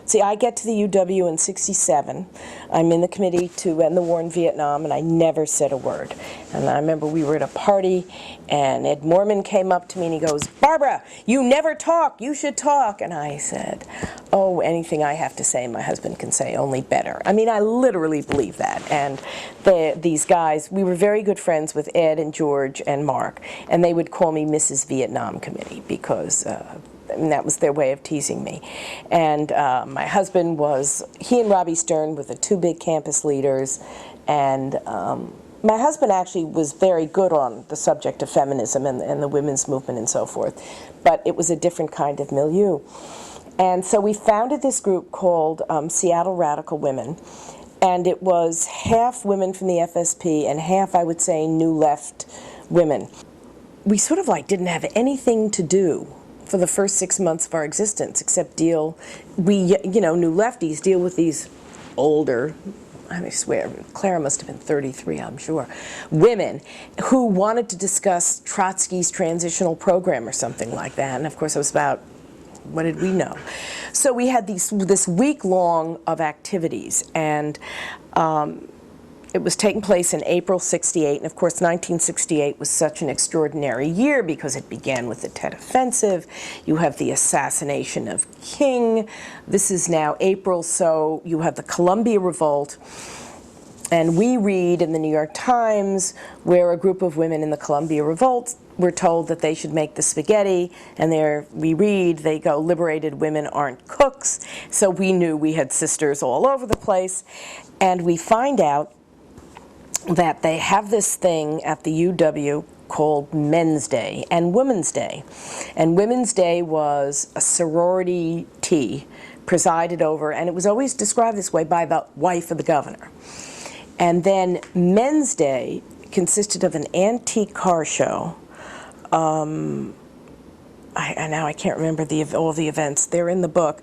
See, I get to the UW in '67. I'm in the committee to end the war in Vietnam, and I never said a word. And I remember we were at a party, and Ed Mormon came up to me, and he goes, "Barbara, you never talk. You should talk." And I said, "Oh, anything I have to say, my husband can say, only better." I mean, I literally believe that. And these guys, we were very good friends with Ed and George and Mark, and they would call me Mrs. Vietnam Committee because and that was their way of teasing me. And my husband he and Robbie Stern were the two big campus leaders, and my husband actually was very good on the subject of feminism and the women's movement and so forth, but it was a different kind of milieu. And so we founded this group called Seattle Radical Women, and it was half women from the FSP and half, I would say, New Left women. We sort of like didn't have anything to do for the first 6 months of our existence, except New Lefties deal with these older, I swear, Clara must have been 33, I'm sure, women who wanted to discuss Trotsky's transitional program or something like that. And of course it was about, what did we know? So we had this week long of activities, and it was taking place in April '68, and of course 1968 was such an extraordinary year because it began with the Tet Offensive. You have the assassination of King. This is now April, so you have the Columbia Revolt. And we read in the New York Times where a group of women in the Columbia Revolt were told that they should make the spaghetti, and we read, they go, "Liberated women aren't cooks." So we knew we had sisters all over the place, and we find out that they have this thing at the UW called Men's Day and Women's Day. And Women's Day was a sorority tea presided over, and it was always described this way by the wife of the governor. And then Men's Day consisted of an antique car show. Now I can't remember all the events. They're in the book.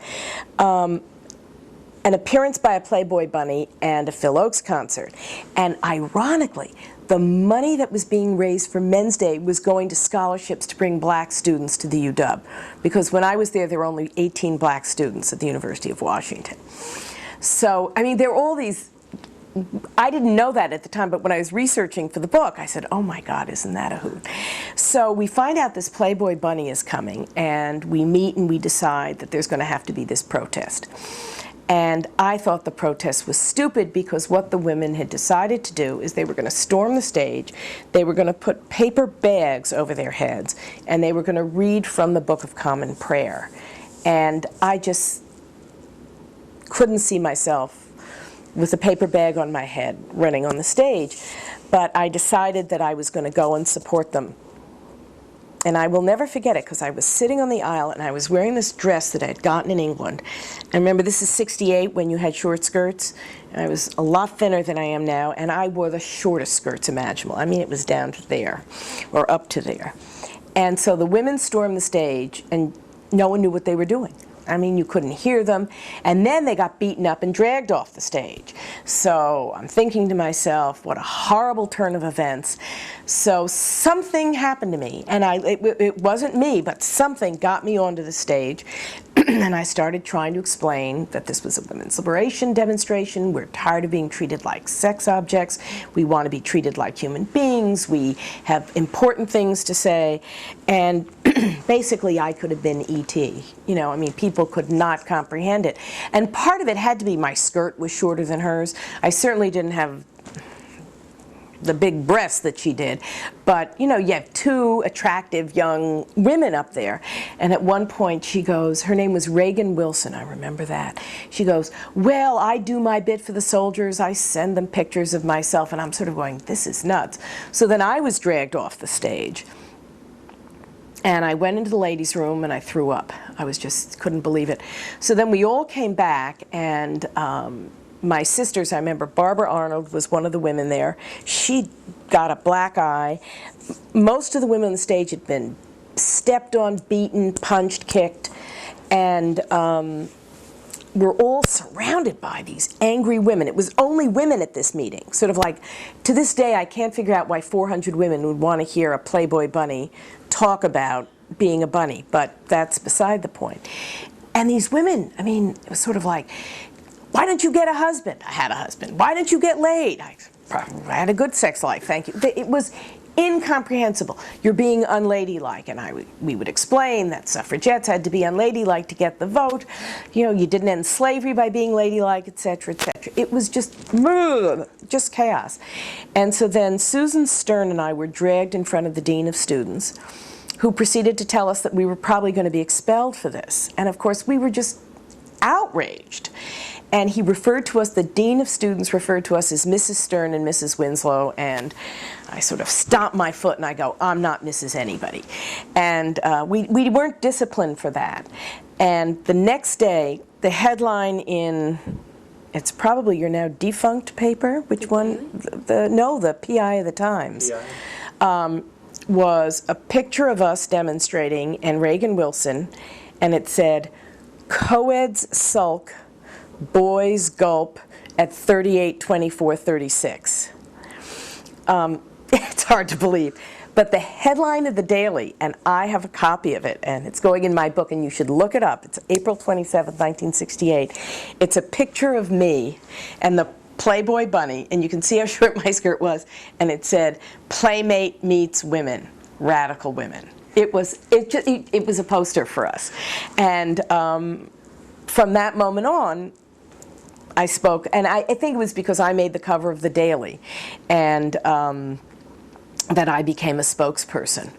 An appearance by a Playboy bunny, and a Phil Oakes concert. And ironically, the money that was being raised for Men's Day was going to scholarships to bring black students to the UW. Because when I was there were only 18 black students at the University of Washington. So, I mean, there were all these, I didn't know that at the time, but when I was researching for the book, I said, oh my God, isn't that a hoot? So we find out this Playboy bunny is coming, and we meet and we decide that there's going to have to be this protest. And I thought the protest was stupid because what the women had decided to do is they were going to storm the stage, they were going to put paper bags over their heads, and they were going to read from the Book of Common Prayer. And I just couldn't see myself with a paper bag on my head running on the stage. But I decided that I was going to go and support them. And I will never forget it because I was sitting on the aisle and I was wearing this dress that I had gotten in England. And remember, this is '68 when you had short skirts. And I was a lot thinner than I am now, and I wore the shortest skirts imaginable. I mean, it was down to there, or up to there. And so the women stormed the stage, and no one knew what they were doing. I mean, you couldn't hear them. And then they got beaten up and dragged off the stage. So I'm thinking to myself, what a horrible turn of events. So something happened to me, and it wasn't me, but something got me onto the stage. And I started trying to explain that this was a women's liberation demonstration. We're tired of being treated like sex objects. We want to be treated like human beings. We have important things to say. And basically, I could have been E.T. You know, I mean, people could not comprehend it. And part of it had to be my skirt was shorter than hers. I certainly didn't have the big breasts that she did. But, you know, you have two attractive young women up there. And at one point she goes, her name was Reagan Wilson, I remember that. She goes, well, I do my bit for the soldiers. I send them pictures of myself. And I'm sort of going, this is nuts. So then I was dragged off the stage. And I went into the ladies' room and I threw up. I couldn't believe it. So then we all came back, and my sisters, I remember Barbara Arnold was one of the women there. She got a black eye. Most of the women on the stage had been stepped on, beaten, punched, kicked, and we're all surrounded by these angry women. It was only women at this meeting. Sort of like, to this day, I can't figure out why 400 women would want to hear a Playboy bunny talk about being a bunny, but that's beside the point. And these women, I mean, it was sort of like, why don't you get a husband? I had a husband. Why don't you get laid? I had a good sex life, thank you. It was incomprehensible. You're being unladylike. And we would explain that suffragettes had to be unladylike to get the vote. You know, you didn't end slavery by being ladylike, et cetera, et cetera. It was just chaos. And so then Susan Stern and I were dragged in front of the dean of students, who proceeded to tell us that we were probably going to be expelled for this. And of course, we were just outraged. And he referred to us, the dean of students referred to us as Mrs. Stern and Mrs. Winslow, and I sort of stomped my foot and I go, I'm not Mrs. Anybody. And we weren't disciplined for that. And the next day, the headline in, it's probably your now defunct paper, which one? The PI of the Times. Was a picture of us demonstrating and Reagan Wilson, and it said, "Co-eds sulk, boys gulp at 38, 24, 36." It's hard to believe. But the headline of the Daily, and I have a copy of it, and it's going in my book, and you should look it up. It's April 27, 1968. It's a picture of me and the Playboy bunny, and you can see how short my skirt was, and it said, "Playmate meets women, radical women." It was a poster for us. And from that moment on, I spoke, and I think it was because I made the cover of the Daily, and that I became a spokesperson.